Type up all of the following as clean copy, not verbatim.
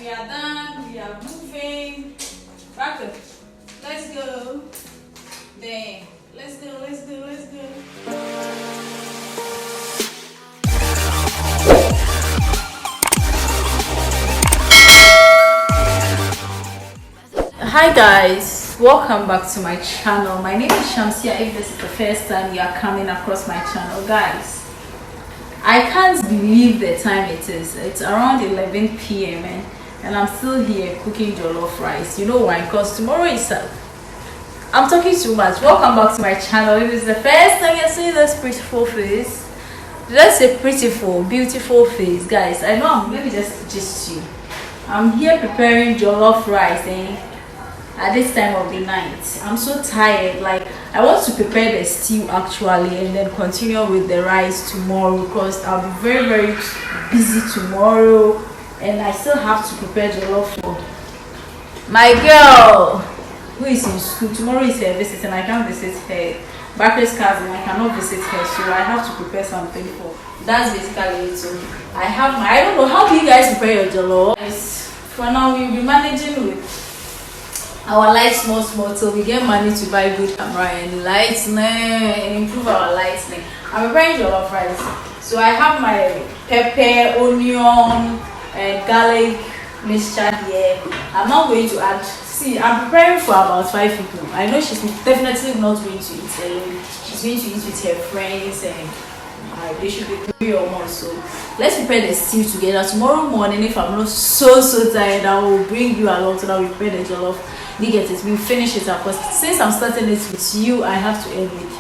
we are done. We are moving. Back up. Let's go. Bang. Let's go. Let's go. Let's go. Hi guys, welcome back to my channel. My name is Shamsia. If this is the first time you are coming across my channel, guys, I can't believe the time it is. It's around 11 p.m. and I'm still here cooking jollof rice. You know why? Because tomorrow is I'm talking too much. Welcome back to my channel. If it's the first time you're seeing this prettiful face, that's a prettiful, beautiful face, guys. I know. Let me just you. I'm here preparing jollof rice, at this time of the night. I'm so tired. Like, I want to prepare the stew actually and then continue with the rice tomorrow because I'll be very, very busy tomorrow and I still have to prepare jollof for my girl who is in school. Tomorrow is her visit and I can't visit her. Barker's cousin, I cannot visit her, so I have to prepare something for. That's basically it. So I don't know, how do you guys prepare your jollof? For now, we'll be managing with our lights small till we get money to buy good camera and lights and improve our lighting. I'm preparing jollof rice, so I have my pepper, onion, and garlic mixture here. I'm not going to add. See, I'm preparing for about 5 people. I know she's definitely not going to eat alone. She's going to eat with her friends and they should be 3 or more. So let's prepare the stew together. Tomorrow morning, if I'm not so tired, I will bring you along so that we prepare the jollof. You get it? We finish it up. Because since I'm starting it with you, I have to end with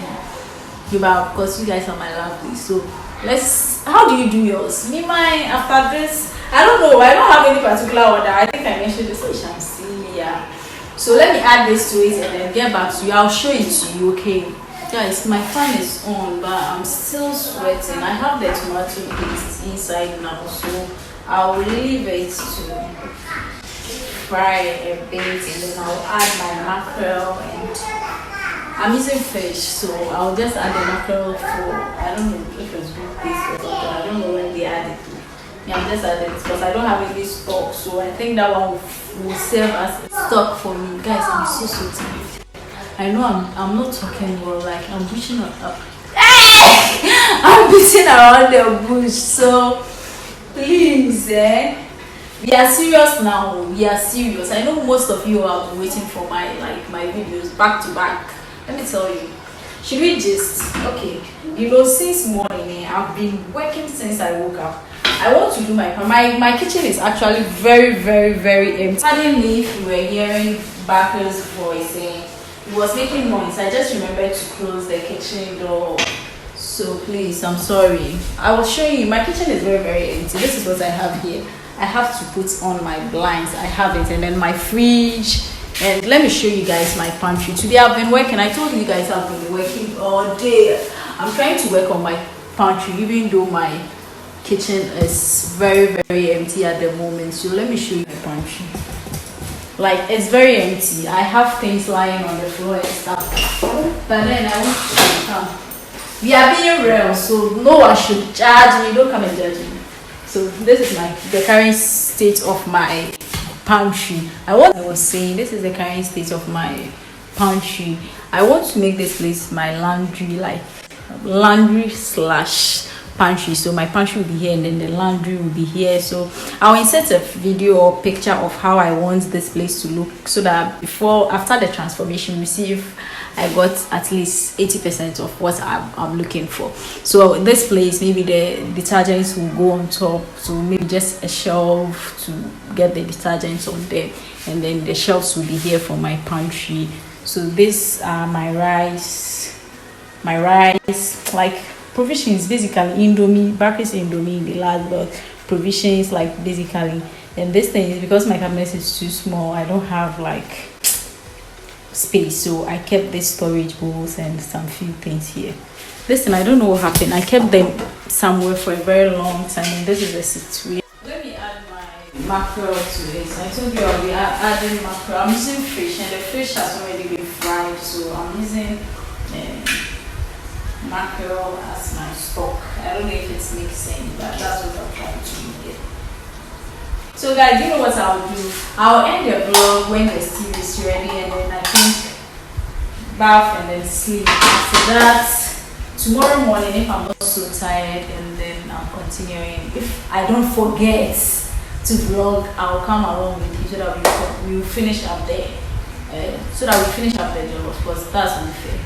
you. Because you guys are my lovely. So how do you do yours? Me, mine, after this, I don't know. I don't have any particular order. I think I mentioned this with Shamsia. So let me add this to it and then get back to you. I'll show it to you, okay? Guys, my fan is on, but I'm still sweating. I have the tomato paste inside now, so I'll leave it to fry a bit and then I'll add my mackerel and I'm using fish, so I'll just add the mackerel for, I don't know if it's good paste or something. I don't know when they add it to. Yeah, I'm just adding it because I don't have any stock, so I think that one will serve as stock for me. Guys, I'm so tired. I know I'm not talking well, like I'm pushing up. I'm beating around the bush, so please, we are serious now. We are serious. I know most of you are waiting for my videos back to back. Let me tell you. Should we just since morning I've been working since I woke up. I want to do my kitchen is actually very, very, very empty. Suddenly, if you were hearing Barker's voice, it was making noise. I just remembered to close the kitchen door. So please, I'm sorry. I will show you. My kitchen is very, very empty. This is what I have here. I have to put on my blinds. I have it, and then my fridge. And let me show you guys my pantry. Today I've been working. I told you guys I've been working all day. I'm trying to work on my pantry, even though my kitchen is very, very empty at the moment. So let me show you my pantry. Like, it's very empty. I have things lying on the floor and stuff. But then I want to come. We are being real, so no one should judge me. Don't come and judge me. So this is the current state of my pantry. I was saying, this is the current state of my pantry. I want to make this place my laundry slash pantry. So my pantry will be here and then the laundry will be here. So I'll insert a video or picture of how I want this place to look, so that after the transformation, we see if I got at least 80% of what I'm looking for. So this place, maybe the detergents will go on top, so maybe just a shelf to get the detergents on there, and then the shelves will be here for my pantry. So these are my rice, like provisions, basically Indomie, Barker's Indomie in the last box, provisions, like basically. And this thing is because my cabinet is too small, I don't have like space, so I kept these storage bowls and some few things here. Listen, I don't know what happened. I kept them somewhere for a very long time, and this is the situation. Let me add my mackerel to this. I told you I'll be adding mackerel. I'm using fish, and the fish has already been fried, so I'm using mackerel as my stock. I don't know if it makes sense, but that's what I'm trying to do here. So guys, you know what I'll do? I'll end the vlog when the stew is ready, and then I think bath and then sleep. After that, tomorrow morning, if I'm not so tired, and then I'm continuing. If I don't forget to vlog, I'll come along with you so that we will finish up there. Of course, that's unfair.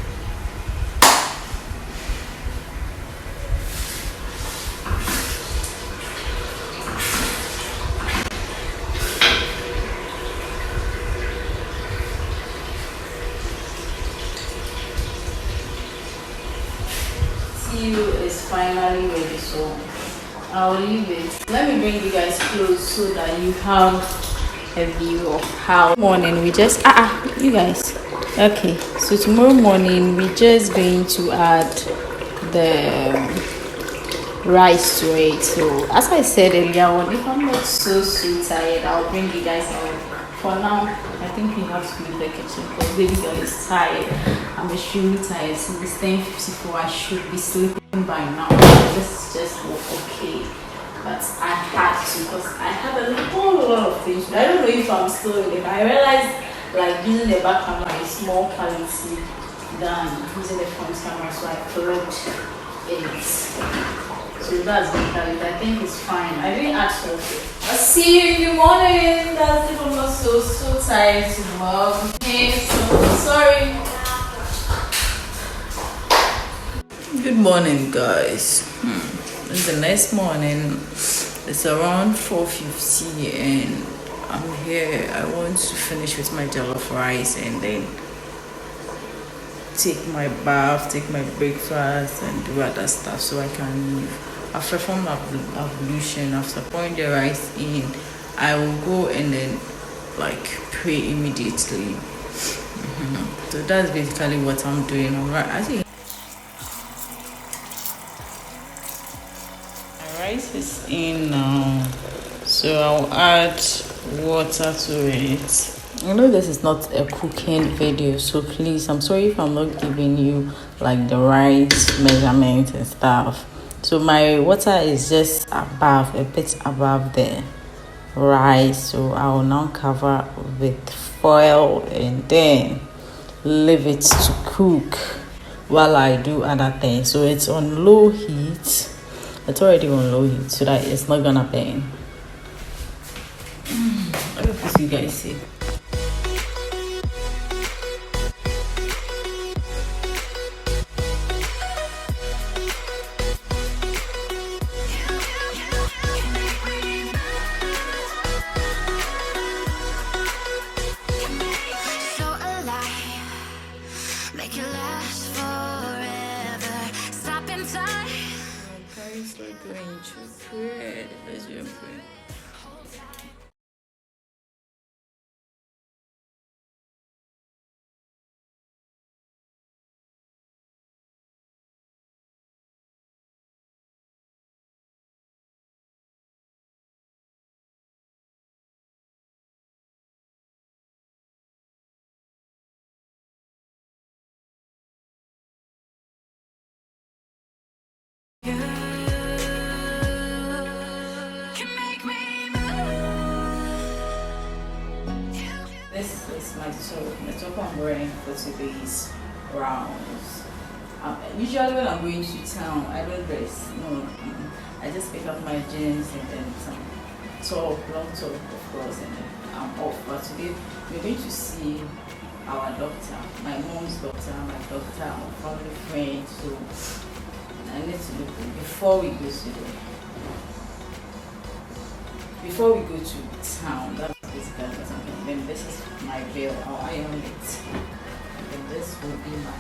Is finally ready, so I'll leave it. Let me bring you guys close so that you have a view of how morning we just you guys. Okay, so tomorrow morning we're just going to add the rice to it. So as I said earlier on, if I'm not so tired, I'll bring you guys out. For now, I think we have to leave the kitchen because baby girl is tired. I'm extremely tired. Since it's 10:54, I should be sleeping by now. This just was okay, but I had to because I had a whole lot of things. I don't know if I'm still in it. I realized like using the back camera is more quality than using the front camera, so I plugged it. So that's because I think it's fine. I didn't ask for it. I'll see you in the morning. That's if I'm not so tired to vlog. Okay, so sorry. Good morning, guys. It's the next morning. It's around 4:50 and I'm here. I want to finish with my jollof rice and then take my bath, take my breakfast and do other stuff so I can leave. I've performed ablution. After pouring the rice in, I will go and then like pray immediately. So that's basically what I'm doing. Alright, I think my rice is in now, so I'll add water to it. I know this is not a cooking video, so please, I'm sorry if I'm not giving you like the right measurements and stuff. So my water is just above, a bit above the rice, so I will now cover with foil and then leave it to cook while I do other things. So it's on low heat. It's already on low heat so that it's not gonna burn. I hope you guys see. Let's pray. This is my top. The top I'm wearing for today's rounds. Usually when I'm going to town, I don't dress. No, I just pick up my jeans and then some top, long top, of course, and then I'm off. But today we're going to see our doctor, my mom's doctor, my doctor, my family friend. So I need to look before we go to town. That's basically what I'm doing. Then this is my veil. I'll iron it. And this will be my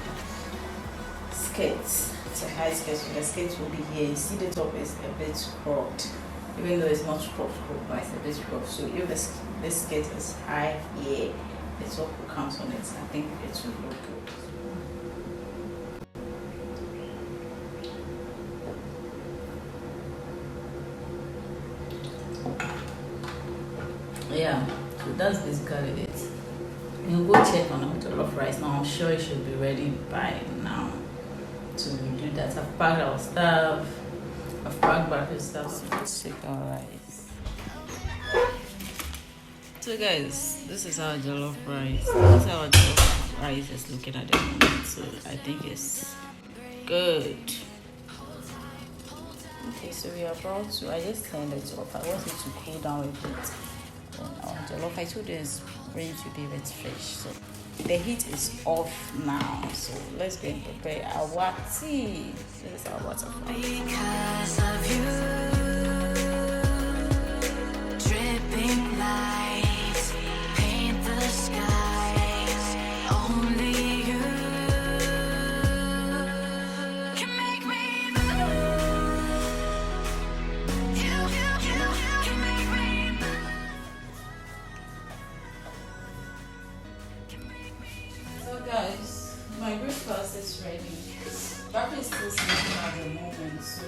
skirt. It's a high skirt, so the skirt will be here. You see the top is a bit cropped, even though it's not cropped, but it's a bit cropped. So if this skirt is high here, the top will come on it. I think it will look good. Yeah, so that's basically it. We'll go check on our jollof rice now. I'm sure it should be ready by now to do that. I've packed our stuff. I've packed back the stuff. So let's check our rice. So guys, this is our jollof rice. That's how our jollof rice is looking at the moment. So I think it's good. Okay, so we are about to. I just turned it off. I want it to cool down a bit. Then our jollof, I told you, is ready to be with fish. So the heat is off now. So let's go and prepare our tea. This is our waterfall. Because of you, dripping lights paint the skies. Only you can make me move. You can make me move. So guys, my breakfast is ready. Papa is still sleeping at the moment, so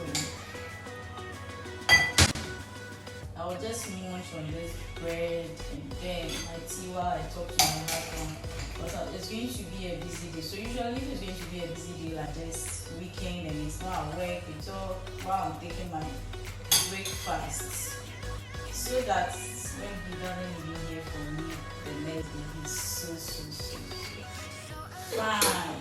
I will just munch on this bread and then my tea while I talk to my husband. But it's going to be a busy day. So usually if it's going to be a busy day like this weekend and it's not at work, we talk while I'm taking my breakfast. So that when he doesn't even hear from me the next day, he's so fine.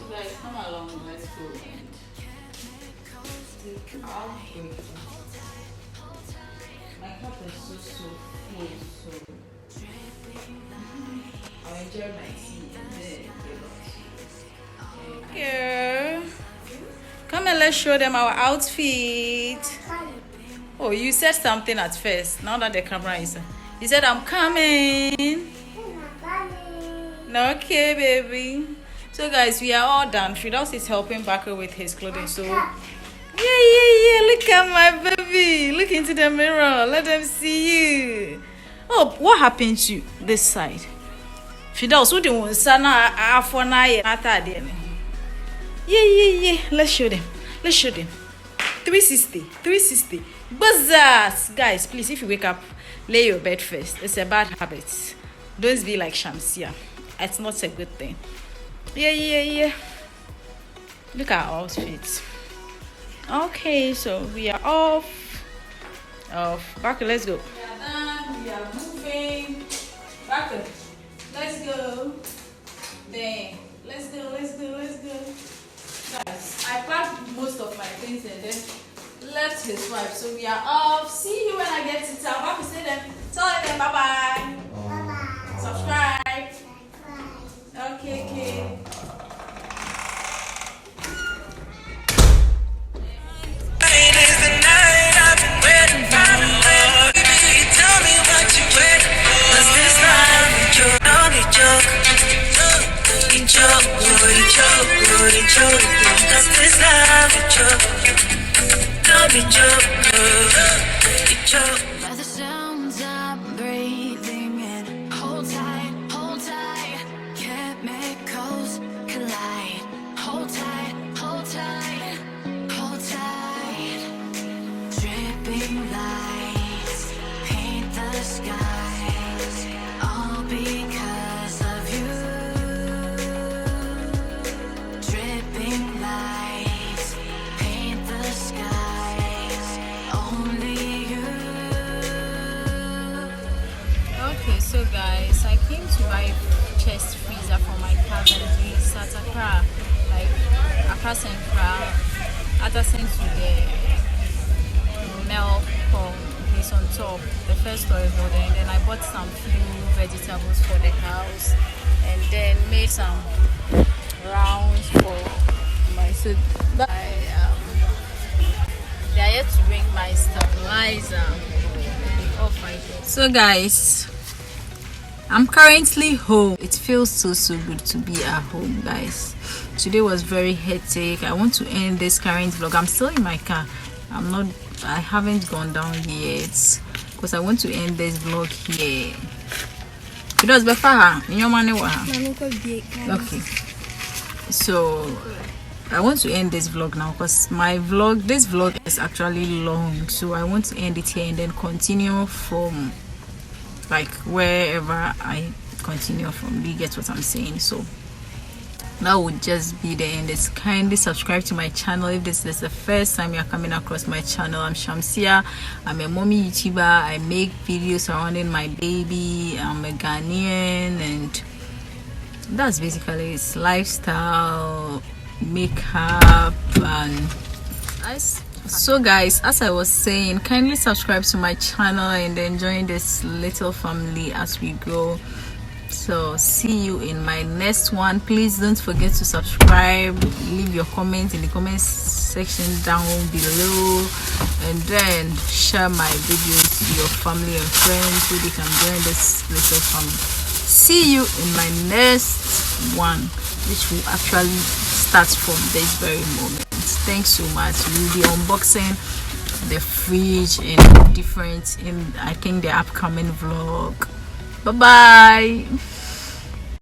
Guys, come along, let's go and take our breakfast. My cup is so full, so I'll enjoy my tea and then okay. Come and let's show them our outfit. Oh, you said something at first. Now that the camera is on. You said I'm coming. Okay, baby. So guys, we are all done. Firdaus is helping Bakr with his clothing. So yeah. Look at my baby. Look into the mirror. Let them see you. Oh, what happened to you this side? Firdaus, what do you want? Sana afona Yeah. Let's show them. 360. Buzzers. Guys, please, if you wake up, lay your bed first. It's a bad habit. Don't be like Shamsia. It's not a good thing. Yeah. Look at our outfits. Okay, so we are off. Back, let's go. We are done. We are moving. Back, let's go. Then, let's go. Guys, I packed most of my things and then left his wife. So we are off. See you when I get to town. Back, say them. Tell them bye-bye. Bye-bye. Subscribe. Okay. By the sounds I'm breathing in, hold tight, chemicals collide, hold tight, dripping lights paint the skies, all because of you, dripping lights paint the skies, only you. Okay, so guys, I came to buy chest freezer for my cousin. He's at Accra, like Accra Central, adjacent to the milk pump. He's on top, the first story building. And then I bought some few vegetables for the house, and then made some rounds for my food. They are yet to bring my stabilizer. So guys, I'm currently home. It feels so good to be at home, guys. Today was very hectic. I want to end this current vlog. I'm still in my car. I haven't gone down yet because I want to end this vlog here. It was before in your money. Okay, so I want to end this vlog now because this vlog is actually long, so I want to end it here and then continue from like wherever I continue from. You get what I'm saying? So that would just be the end. It's kindly subscribe to my channel if this is the first time you're coming across my channel. I'm Shamsia. I'm a mommy YouTuber. I make videos surrounding my baby. I'm a Ghanaian, and that's basically it's lifestyle, makeup, and so guys, as I was saying, kindly subscribe to my channel and enjoy this little family as we grow. So see you in my next one. Please don't forget to subscribe, leave your comments in the comments section down below, and then share my videos to your family and friends so they can join this little family. See you in my next one, which will actually start from this very moment. Thanks so much. We'll be unboxing the fridge in I think the upcoming vlog. Bye bye.